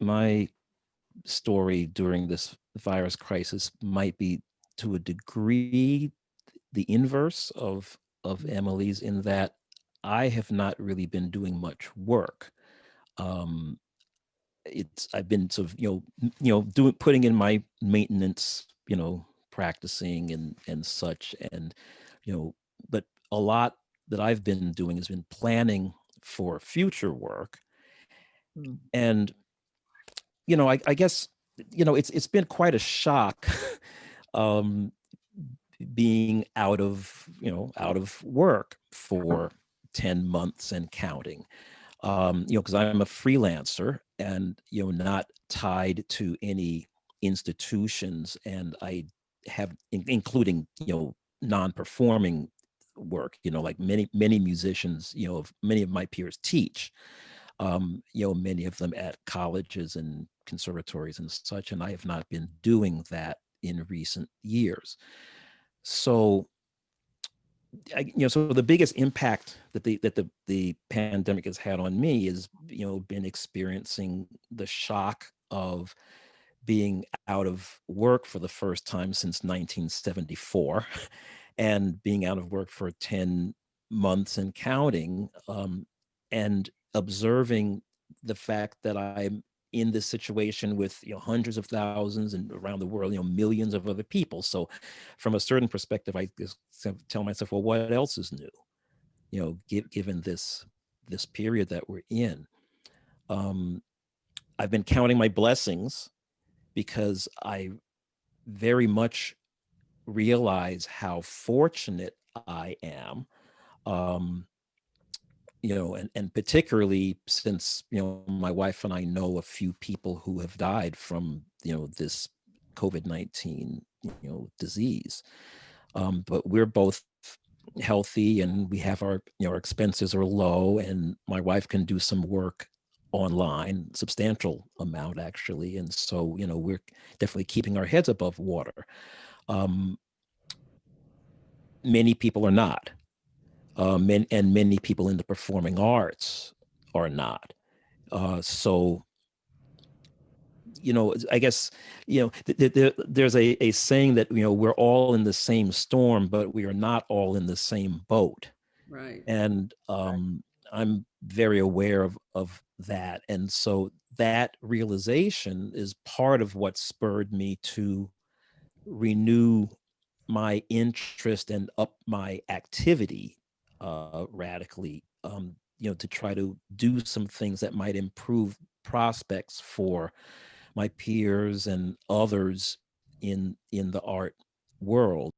my story during this virus crisis might be to a degree the inverse of Emily's, in that I have not really been doing much work. Um, I've been sort of doing, putting in my maintenance, practicing and such, and but a lot that I've been doing has been planning for future work. Mm. And I guess it's been quite a shock, um, being out of work for 10 months and counting. Because I'm a freelancer and not tied to any institutions, and I have, including non-performing work. Like many musicians, many of my peers teach. Many of them at colleges and conservatories and such, and I have not been doing that in recent years. So so the biggest impact that the pandemic has had on me is been experiencing the shock of being out of work for the first time since 1974, and being out of work for 10 months and counting, and observing the fact that I'm in this situation with hundreds of thousands and around the world, millions of other people. So from a certain perspective, I just tell myself, well, what else is new, given this period that we're in. um, I've been counting my blessings because I very much realize how fortunate I am. um, and particularly since my wife and I know a few people who have died from this COVID-19 disease. But we're both healthy, and we have our expenses are low, and my wife can do some work online, substantial amount actually, and so we're definitely keeping our heads above water. um, Many people are not, and many people in the performing arts are not. So I guess there's a saying that we're all in the same storm, but we are not all in the same boat. Right. And I'm very aware of that, and so that realization is part of what spurred me to renew my interest and up my activity radically, to try to do some things that might improve prospects for my peers and others in the art world.